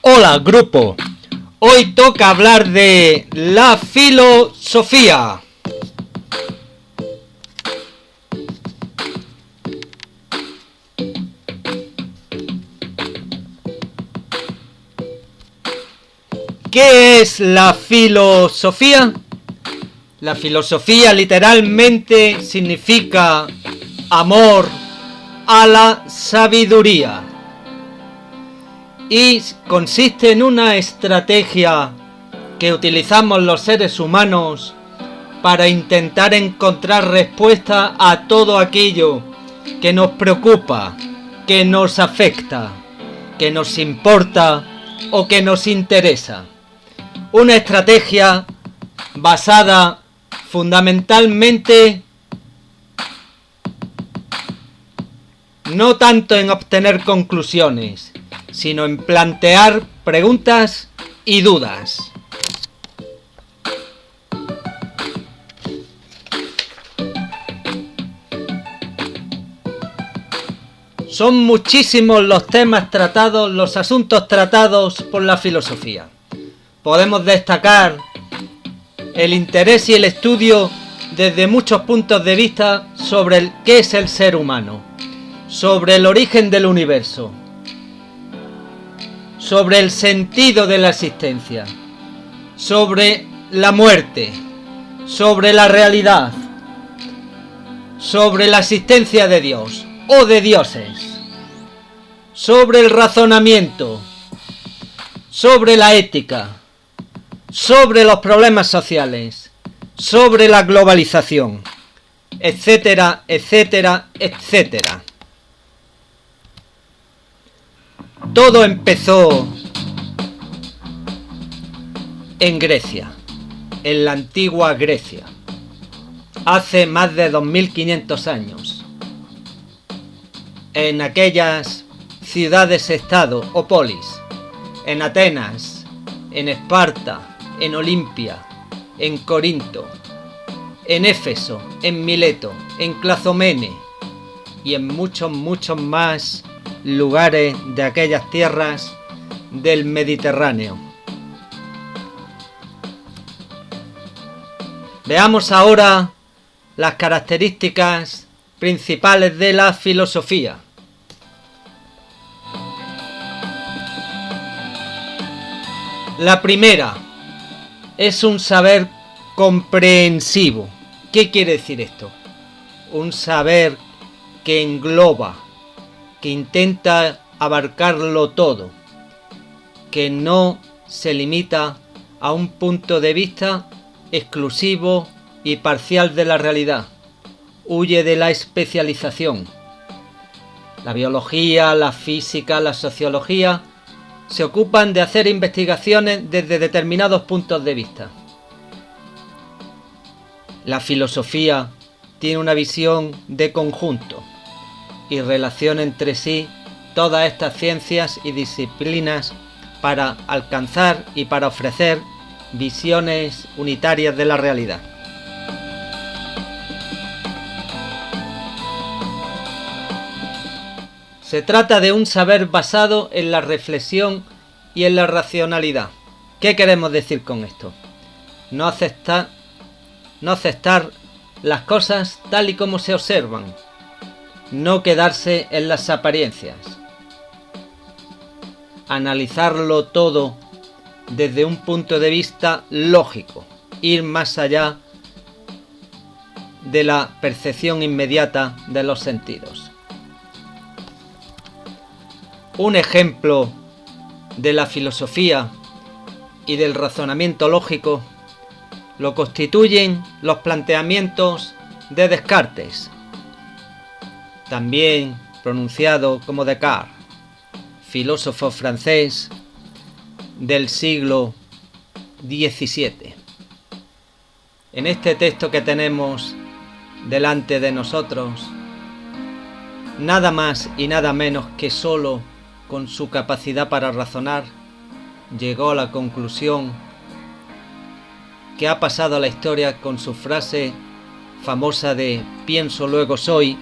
Hola, grupo. Hoy toca hablar de la filosofía. ¿Qué es la filosofía? La filosofía literalmente significa amor a la sabiduría y consiste en una estrategia que utilizamos los seres humanos para intentar encontrar respuesta a todo aquello que nos preocupa, que nos afecta, que nos importa o que nos interesa. Una estrategia basada fundamentalmente no tanto en obtener conclusiones, sino en plantear preguntas y dudas. Son muchísimos los temas tratados, los asuntos tratados por la filosofía. Podemos destacar el interés y el estudio desde muchos puntos de vista sobre qué es el ser humano, sobre el origen del universo, sobre el sentido de la existencia, sobre la muerte, sobre la realidad, sobre la existencia de Dios o de dioses, sobre el razonamiento, sobre la ética, sobre los problemas sociales, sobre la globalización, etcétera, etcétera, etcétera. Todo empezó en Grecia, en la antigua Grecia, hace más de 2500 años, en aquellas ciudades-estado o polis, en Atenas, en Esparta, en Olimpia, en Corinto, en Éfeso, en Mileto, en Clazomene y en muchos más lugares de aquellas tierras del Mediterráneo. Veamos ahora las características principales de la filosofía. La primera es un saber comprensivo. ¿Qué quiere decir esto? Un saber que engloba, que intenta abarcarlo todo, que no se limita a un punto de vista exclusivo y parcial de la realidad. Huye de la especialización. La biología, la física, la sociología se ocupan de hacer investigaciones desde determinados puntos de vista. La filosofía tiene una visión de conjunto y relaciona entre sí todas estas ciencias y disciplinas para alcanzar y para ofrecer visiones unitarias de la realidad. Se trata de un saber basado en la reflexión y en la racionalidad. ¿Qué queremos decir con esto? No aceptar las cosas tal y como se observan. No quedarse en las apariencias. Analizarlo todo desde un punto de vista lógico. Ir más allá de la percepción inmediata de los sentidos. Un ejemplo de la filosofía y del razonamiento lógico lo constituyen los planteamientos de Descartes, también pronunciado como Descartes, filósofo francés del siglo XVII. En este texto que tenemos delante de nosotros, nada más y nada menos que solo con su capacidad para razonar, llegó a la conclusión que ha pasado a la historia con su frase famosa de pienso luego soy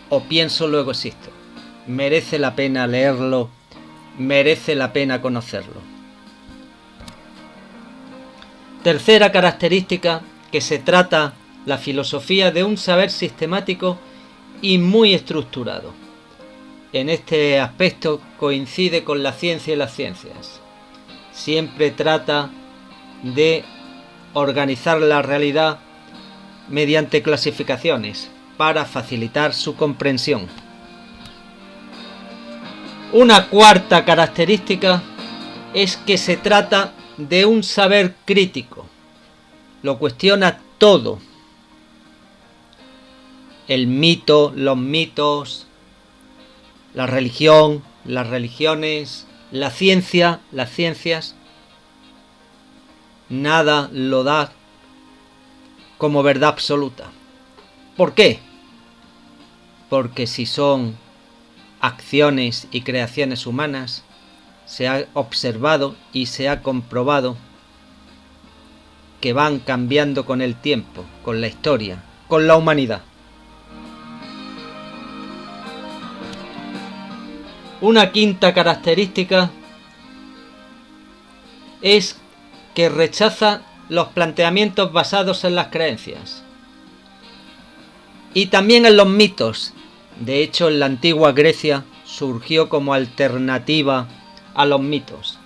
o pienso luego existo. Merece la pena leerlo merece la pena conocerlo. Tercera característica, que se trata la filosofía de un saber sistemático y muy estructurado. En este aspecto coincide con la ciencia y las ciencias. Siempre trata de organizar la realidad mediante clasificaciones para facilitar su comprensión. Una cuarta característica es que se trata de un saber crítico. Lo cuestiona todo. El mito, los mitos, la religión, las religiones, la ciencia, las ciencias. Nada lo da como verdad absoluta. ¿Por qué? Porque si son acciones y creaciones humanas, se ha observado y se ha comprobado que van cambiando con el tiempo, con la historia, con la humanidad. Una quinta característica es que rechaza los planteamientos basados en las creencias y también en los mitos. De hecho, en la antigua Grecia surgió como alternativa a los mitos.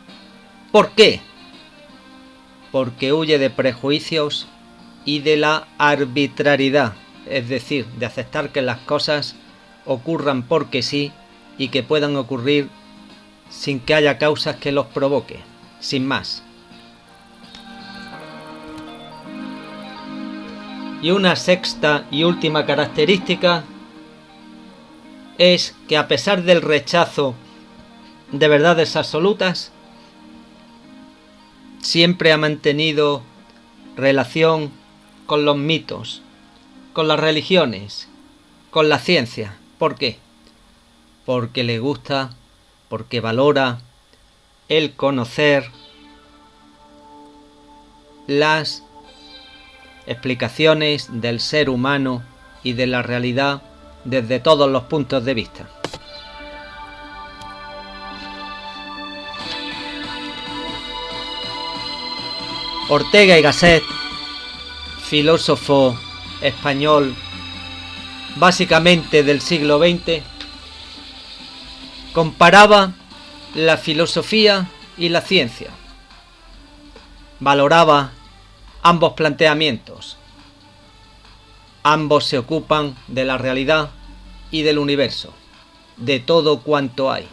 ¿Por qué? Porque huye de prejuicios y de la arbitrariedad, es decir, de aceptar que las cosas ocurran porque sí y que puedan ocurrir sin que haya causas que los provoque, sin más. Y una sexta y última característica es que, a pesar del rechazo de verdades absolutas, siempre ha mantenido relación con los mitos, con las religiones, con la ciencia. ¿Por qué? Porque le gusta, porque valora el conocer las explicaciones del ser humano y de la realidad desde todos los puntos de vista. Ortega y Gasset, filósofo español básicamente del siglo XX, comparaba la filosofía y la ciencia. Valoraba ambos planteamientos. Ambos se ocupan de la realidad y del universo, de todo cuanto hay.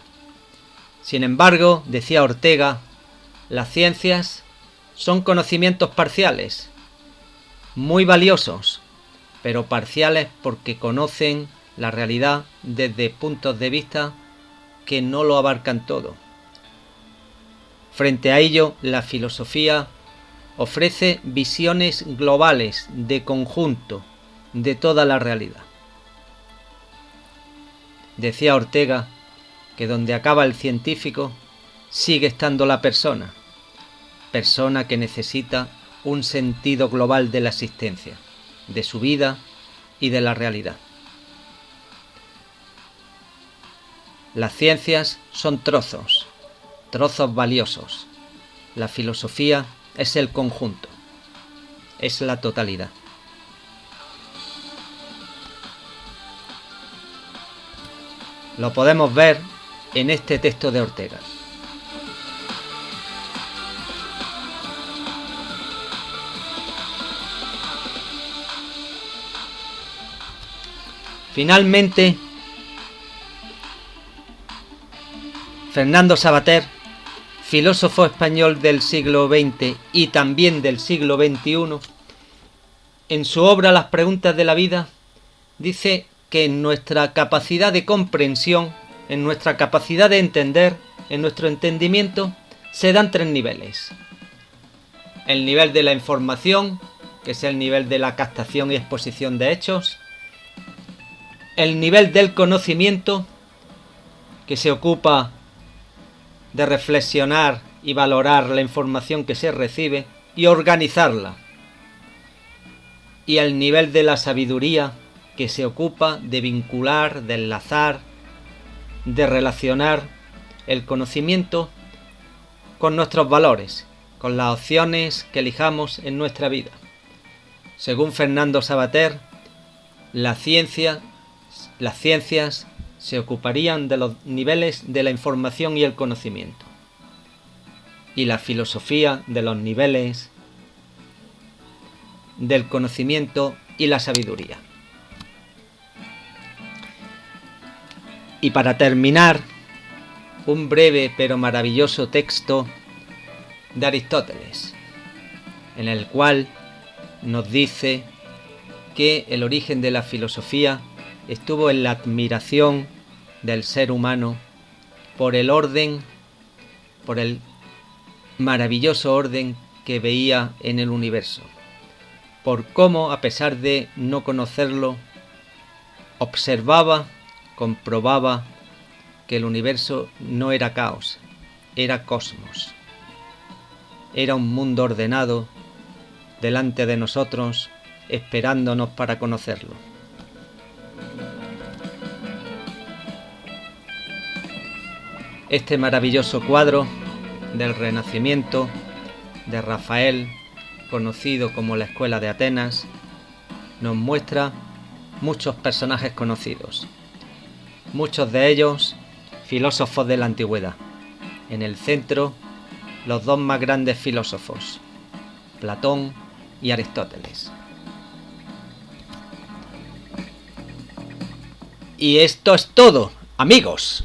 Sin embargo, decía Ortega, las ciencias son conocimientos parciales, muy valiosos, pero parciales porque conocen la realidad desde puntos de vista que no lo abarcan todo. Frente a ello, la filosofía ofrece visiones globales, de conjunto, de toda la realidad. Decía Ortega que donde acaba el científico sigue estando la persona que necesita un sentido global de la existencia, de su vida y de la realidad. Las ciencias son trozos valiosos. La filosofía es el conjunto, es la totalidad. Lo podemos ver en este texto de Ortega. Finalmente, Fernando Savater, filósofo español del siglo XX y también del siglo XXI, en su obra Las preguntas de la vida, dice que en nuestra capacidad de comprensión, en nuestra capacidad de entender, en nuestro entendimiento, se dan tres niveles. El nivel de la información, que es el nivel de la captación y exposición de hechos. El nivel del conocimiento, que se ocupa de reflexionar y valorar la información que se recibe y organizarla. Y el nivel de la sabiduría, que se ocupa de vincular, de enlazar, de relacionar el conocimiento con nuestros valores, con las opciones que elijamos en nuestra vida. Según Fernando Savater, las ciencias se ocuparían de los niveles de la información y el conocimiento, y la filosofía de los niveles del conocimiento y la sabiduría. Y para terminar, un breve pero maravilloso texto de Aristóteles, en el cual nos dice que el origen de la filosofía estuvo en la admiración del ser humano por el maravilloso orden que veía en el universo, por cómo, a pesar de no conocerlo, observaba, comprobaba que el universo no era caos, era cosmos. Era un mundo ordenado delante de nosotros, esperándonos para conocerlo. Este maravilloso cuadro del Renacimiento de Rafael, conocido como la Escuela de Atenas, nos muestra muchos personajes conocidos, muchos de ellos filósofos de la antigüedad. En el centro, los dos más grandes filósofos, Platón y Aristóteles. Y esto es todo, amigos.